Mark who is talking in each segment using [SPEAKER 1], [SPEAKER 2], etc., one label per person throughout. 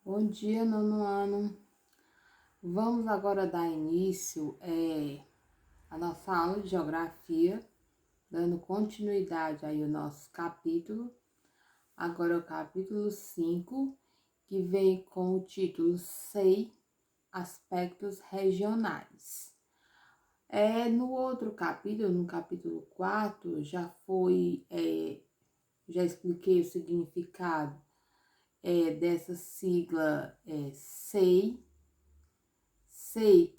[SPEAKER 1] Bom dia, nono ano. Vamos agora dar início à nossa aula de geografia, dando continuidade aí ao nosso capítulo. Agora é o capítulo 5, que vem com o título Sei Aspectos Regionais. No outro capítulo, no capítulo 4, já expliquei o significado dessa sigla SEI,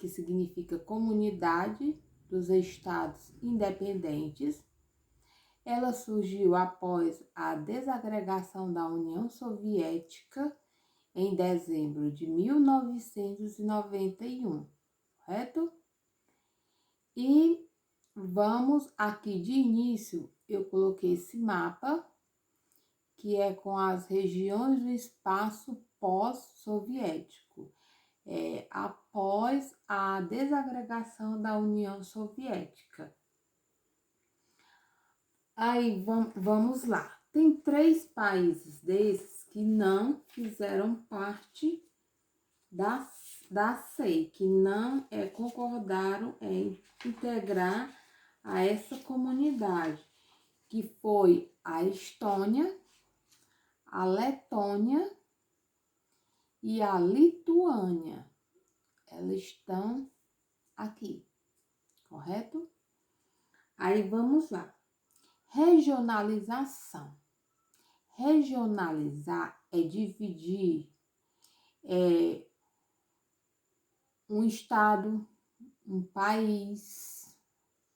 [SPEAKER 1] que significa Comunidade dos Estados Independentes. Ela surgiu após a desagregação da União Soviética em dezembro de 1991, correto? E vamos aqui de início, eu coloquei esse mapa, que é com as regiões do espaço pós-soviético. Após a desagregação da União Soviética. Aí vamos lá. Tem 3 países desses que não fizeram parte da SEI, que não concordaram em integrar a essa comunidade, que foi a Estônia, a Letônia e a Lituânia. Elas estão aqui, correto? Aí vamos lá. Regionalização. Regionalizar é dividir um estado, um país,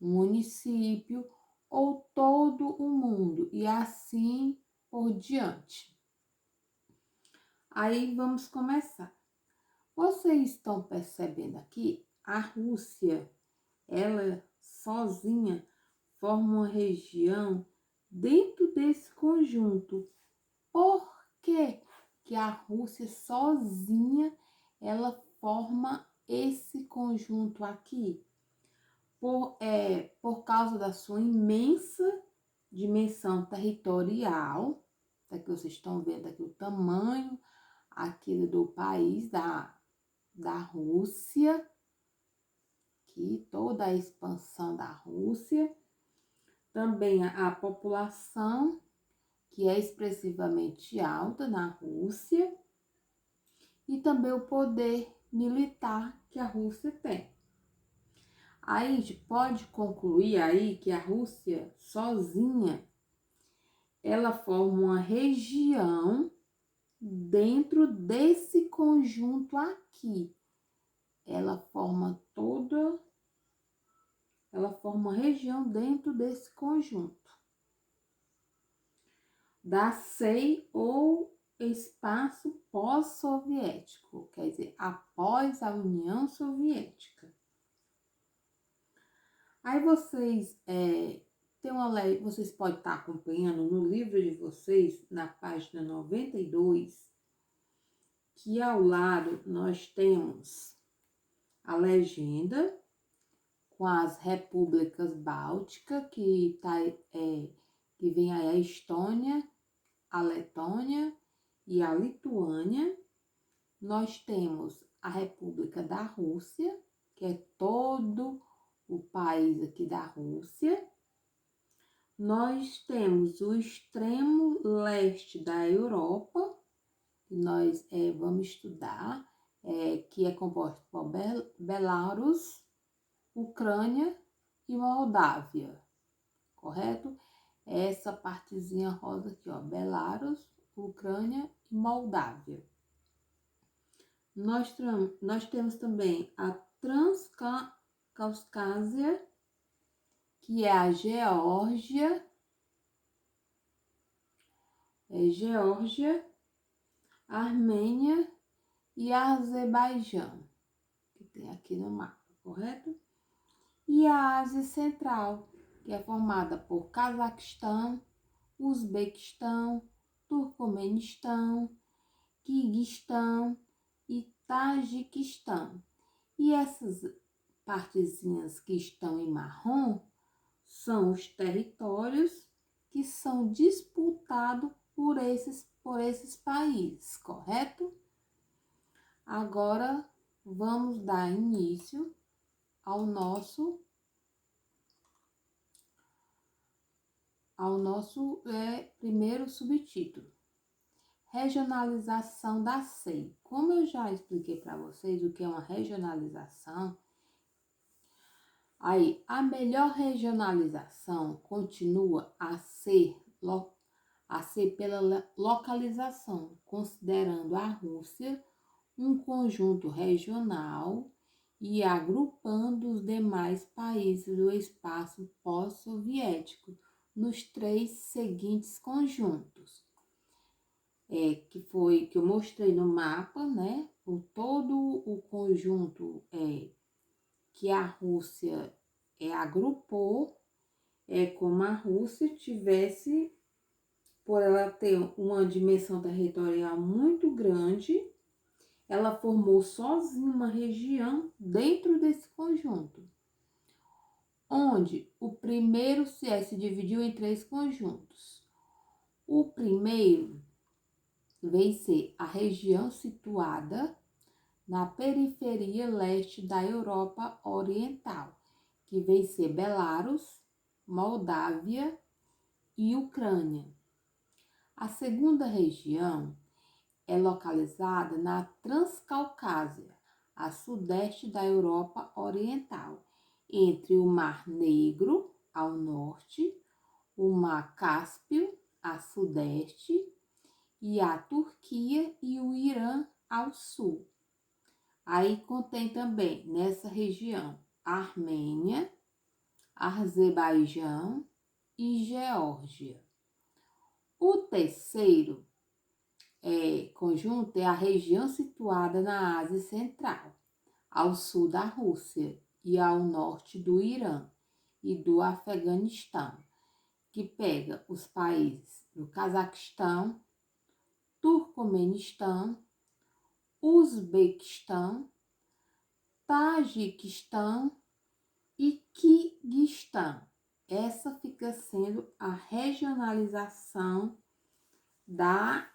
[SPEAKER 1] um município ou todo o mundo e assim por diante. Aí vamos começar. Vocês estão percebendo aqui, a Rússia, ela sozinha forma uma região dentro desse conjunto. Por que que a Rússia sozinha ela forma esse conjunto aqui? Por causa da sua imensa dimensão territorial. Aqui vocês estão vendo aqui o tamanho aqui do país da Rússia, aqui toda a expansão da Rússia. Também a população, que é expressivamente alta na Rússia, e também o poder militar que a Rússia tem. Aí a gente pode concluir aí que a Rússia sozinha, ela forma uma região dentro desse conjunto aqui. Ela forma uma região dentro desse conjunto da SEI ou espaço pós-soviético, quer dizer, após a União Soviética. Aí vocês vocês podem estar acompanhando no livro de vocês, na página 92, que ao lado nós temos a legenda com as repúblicas bálticas, que vem aí a Estônia, a Letônia e a Lituânia. Nós temos a República da Rússia, que é todo o país aqui da Rússia. Nós temos o extremo leste da Europa, que nós vamos estudar, que é composto por Belarus, Ucrânia e Moldávia, correto? Essa partezinha rosa aqui, ó, Belarus, Ucrânia e Moldávia. Nós temos também a Transcaucásia, que é a Geórgia, Armênia e Azerbaijão, que tem aqui no mapa, correto? E a Ásia Central, que é formada por Cazaquistão, Uzbequistão, Turcomenistão, Quirguistão e Tajiquistão. E essas partezinhas que estão em marrom são os territórios que são disputados por esses países, correto? Agora, vamos dar início ao nosso primeiro subtítulo. Regionalização da SEI. Como eu já expliquei para vocês o que é uma regionalização, aí a melhor regionalização continua a ser pela localização, considerando a Rússia um conjunto regional e agrupando os demais países do espaço pós-soviético nos 3 seguintes conjuntos. Que eu mostrei no mapa, né? Por todo o conjunto que a Rússia agrupou, como a Rússia tivesse, por ela ter uma dimensão territorial muito grande, ela formou sozinha uma região dentro desse conjunto, onde o primeiro se dividiu em 3 conjuntos. O primeiro vem ser a região situada na periferia leste da Europa Oriental, que vem ser Belarus, Moldávia e Ucrânia. A segunda região é localizada na Transcaucásia, a sudeste da Europa Oriental, entre o Mar Negro, ao norte, o Mar Cáspio, a sudeste, e a Turquia e o Irã ao sul. Aí contém também nessa região Armênia, Azerbaijão e Geórgia. O terceiro conjunto é a região situada na Ásia Central, ao sul da Rússia e ao norte do Irã e do Afeganistão, que pega os países do Cazaquistão, Turcomenistão, Uzbequistão, Tajiquistão e Quirguistão. Essa fica sendo a regionalização da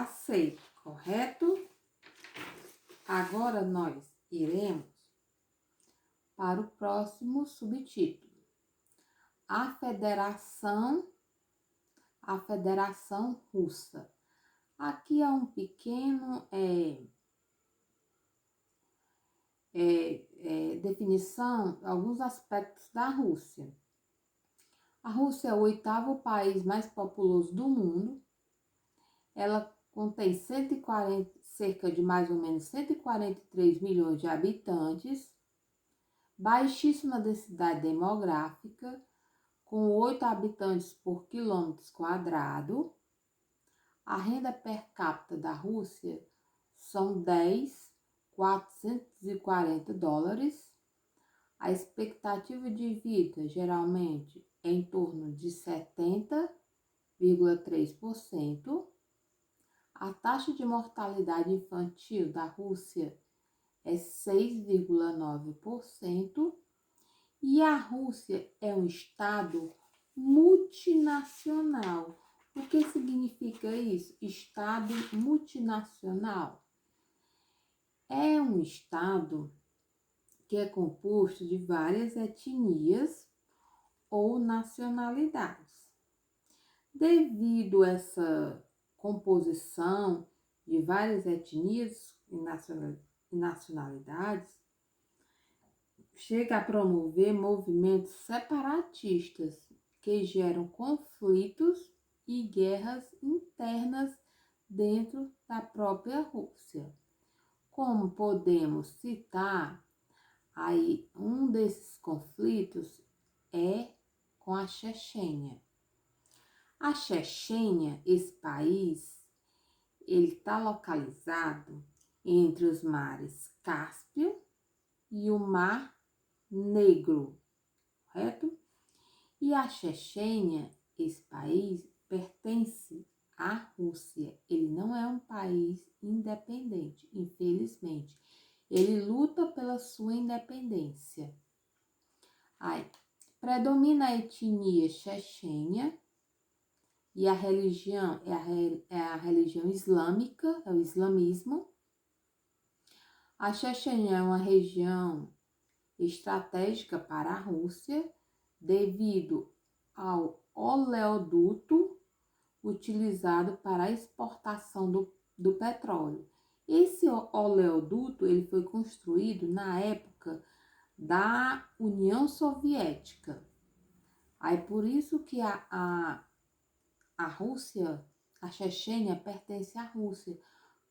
[SPEAKER 1] SEI, correto? Agora nós iremos para o próximo subtítulo. A Federação Russa. Aqui há um pequeno definição, alguns aspectos da Rússia. A Rússia é o 8º país mais populoso do mundo. Ela contém cerca de mais ou menos 143 milhões de habitantes, baixíssima densidade demográfica, com 8 habitantes por quilômetro quadrado. A renda per capita da Rússia são $10.440. A expectativa de vida geralmente é em torno de 70,3%. A taxa de mortalidade infantil da Rússia é 6,9%. E a Rússia é um estado multinacional. O que significa isso? Estado multinacional é um estado que é composto de várias etnias ou nacionalidades. Devido a essa composição de várias etnias e nacionalidades, chega a promover movimentos separatistas que geram conflitos e guerras internas dentro da própria Rússia. Como podemos citar, aí um desses conflitos é com a Chechênia. A Chechênia, esse país, ele está localizado entre os mares Cáspio e o Mar Negro, correto? E a Chechênia, esse país, pertence à Rússia. Ele não é um país independente, infelizmente. Ele luta pela sua independência. Aí, predomina a etnia chechênia e a religião é a religião islâmica, é o islamismo. A Chechênia é uma região estratégica para a Rússia devido ao oleoduto utilizado para a exportação do petróleo. Esse oleoduto ele foi construído na época da União Soviética. Aí por isso que a Rússia, a Chechênia pertence à Rússia.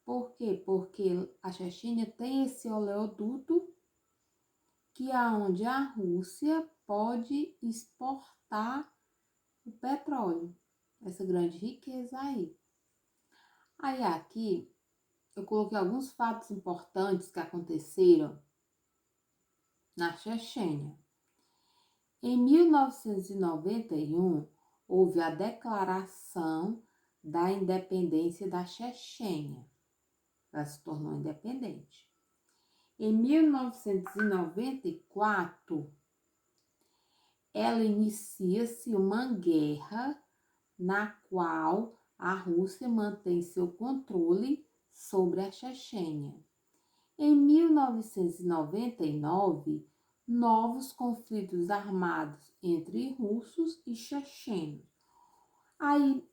[SPEAKER 1] Por quê? Porque a Chechênia tem esse oleoduto que é onde a Rússia pode exportar o petróleo, essa grande riqueza aí. Aí aqui eu coloquei alguns fatos importantes que aconteceram na Chechênia. Em 1991, houve a declaração da independência da Chechênia. Ela se tornou independente. Em 1994, ela inicia-se uma guerra na qual a Rússia mantém seu controle sobre a Chechênia. Em 1999, novos conflitos armados entre russos e chechenos. Aí,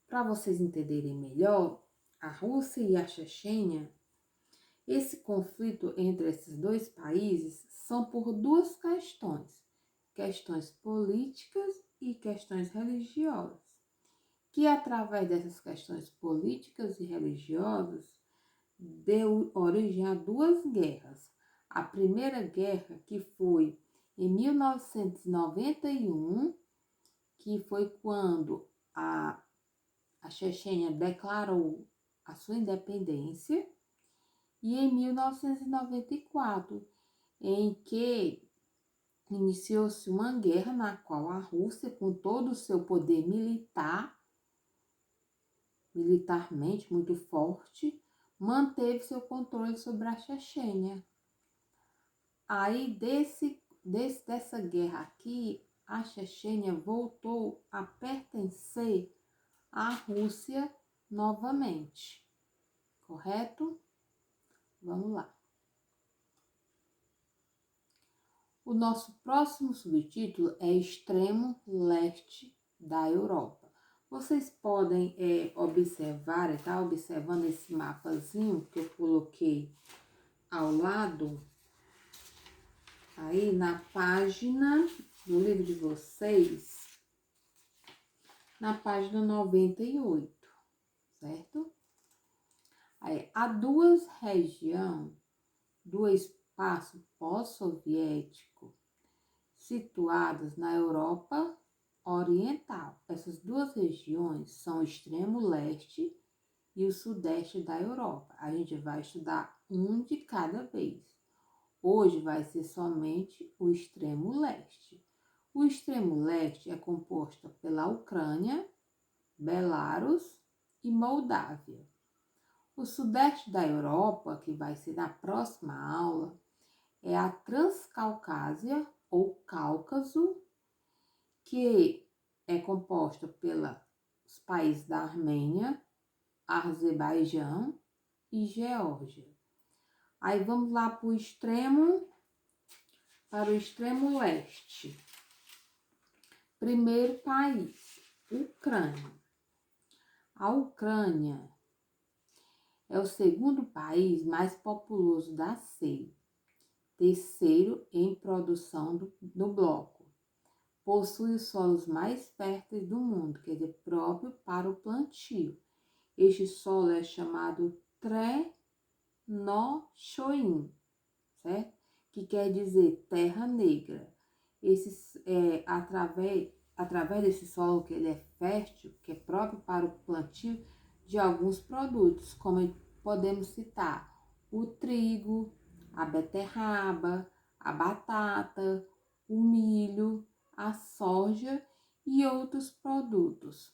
[SPEAKER 1] para vocês entenderem melhor, a Rússia e a Chechênia, esse conflito entre esses dois países são por duas questões: questões políticas e questões religiosas, que através dessas questões políticas e religiosas deu origem a duas guerras. A primeira guerra, que foi em 1991, que foi quando a Chechênia declarou a sua independência, e em 1994, em que iniciou-se uma guerra na qual a Rússia, com todo o seu poder militarmente muito forte, manteve seu controle sobre a Chechênia. Aí, dessa guerra aqui, a Chechênia voltou a pertencer à Rússia novamente. Correto? Vamos lá. O nosso próximo subtítulo é Extremo Leste da Europa. Vocês podem observar, tá observando esse mapazinho que eu coloquei ao lado, aí na página do livro de vocês, na página 98, certo? Aí, há duas regiões do espaço pós-soviético situadas na Europa Oriental. Essas duas regiões são o extremo leste e o sudeste da Europa. A gente vai estudar um de cada vez. Hoje vai ser somente o extremo leste. O extremo leste é composto pela Ucrânia, Belarus e Moldávia. O sudeste da Europa, que vai ser na próxima aula, é a Transcaucásia ou Cáucaso, que é composta pelos países da Armênia, Azerbaijão e Geórgia. Aí vamos lá para o extremo leste. Primeiro país, Ucrânia. A Ucrânia é o segundo país mais populoso da CEI, terceiro em produção do bloco. Possui os solos mais férteis do mundo, quer dizer, próprio para o plantio. Este solo é chamado Trenochoim, certo? Que quer dizer terra negra. Através desse solo que ele é fértil, que é próprio para o plantio de alguns produtos, como podemos citar o trigo, a beterraba, a batata, o milho, a soja e outros produtos.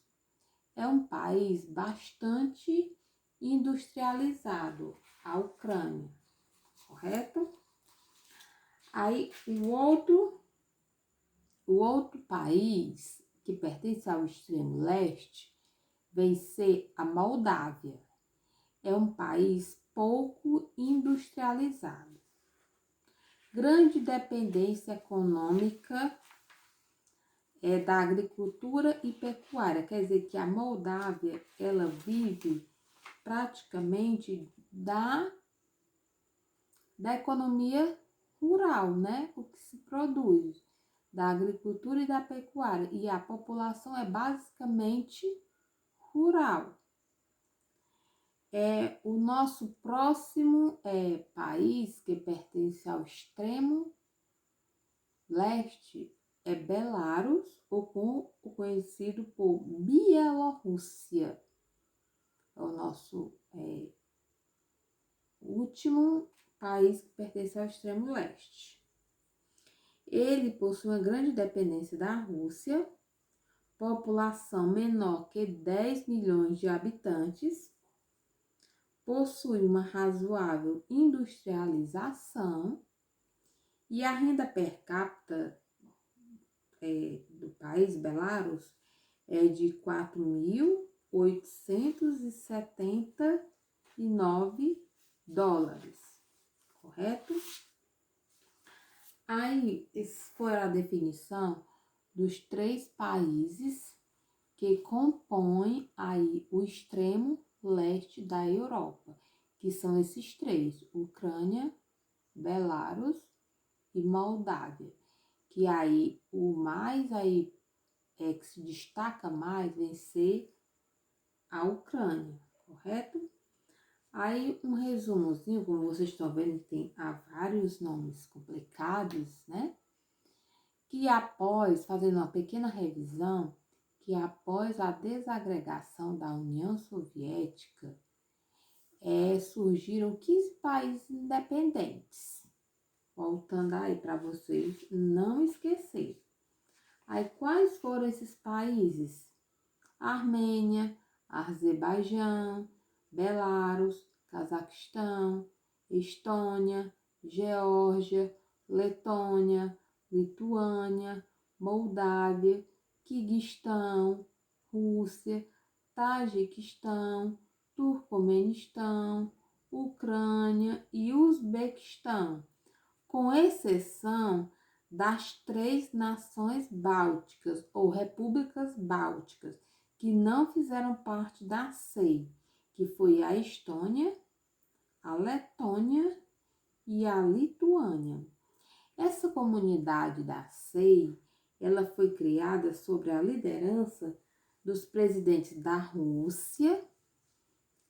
[SPEAKER 1] É um país bastante industrializado, a Ucrânia, correto? Aí o outro país que pertence ao extremo leste vem ser a Moldávia. É um país pouco industrializado. Grande dependência econômica da agricultura e pecuária. Quer dizer que a Moldávia, ela vive praticamente da economia rural, né? O que se produz, da agricultura e da pecuária. E a população é basicamente rural. O nosso próximo país que pertence ao extremo leste é Belarus, ou conhecido por Bielorrússia. É o nosso último país que pertence ao extremo leste. Ele possui uma grande dependência da Rússia, população menor que 10 milhões de habitantes, possui uma razoável industrialização e a renda per capita do país, Belarus, é de 4.879 dólares, correto? Aí, essa foi a definição dos 3 países que compõem aí o extremo leste da Europa, que são esses 3, Ucrânia, Belarus e Moldávia, que aí o mais aí que se destaca mais vem ser a Ucrânia, correto? Aí um resumozinho, como vocês estão vendo, tem vários nomes complicados, né? Que após, fazendo uma pequena revisão, que após a desagregação da União Soviética, surgiram 15 países independentes. Voltando aí para vocês não esquecerem. Aí quais foram esses países? Armênia, Azerbaijão, Belarus, Cazaquistão, Estônia, Geórgia, Letônia, Lituânia, Moldávia, Quirguistão, Rússia, Tajiquistão, Turcomenistão, Ucrânia e Uzbequistão, com exceção das 3 nações bálticas ou repúblicas bálticas, que não fizeram parte da CEI, que foi a Estônia, a Letônia e a Lituânia. Essa comunidade da CEI, ela foi criada sob a liderança dos presidentes da Rússia,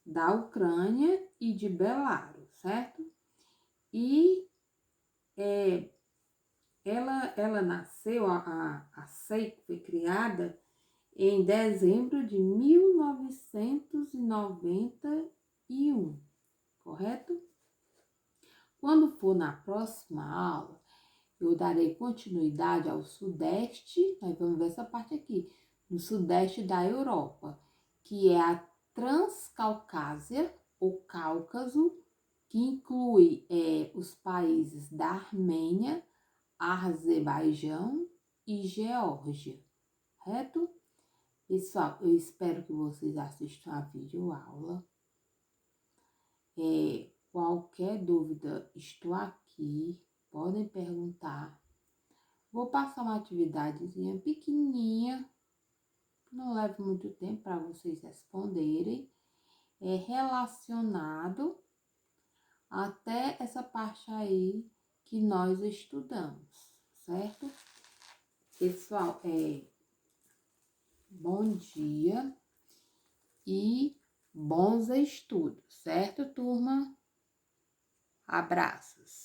[SPEAKER 1] da Ucrânia e de Belarus, certo? E ela nasceu, a CEI foi criada em dezembro de 1991, correto? Quando for na próxima aula, eu darei continuidade ao sudeste, nós vamos ver essa parte aqui, no sudeste da Europa, que é a Transcaucásia, ou Cáucaso, que inclui os países da Armênia, Azerbaijão e Geórgia, correto? Pessoal, eu espero que vocês assistam a videoaula. Qualquer dúvida, estou aqui, podem perguntar. Vou passar uma atividadezinha pequenininha, não leva muito tempo para vocês responderem. É relacionado até essa parte aí que nós estudamos, certo? Pessoal, bom dia e bons estudos, certo, turma? Abraços!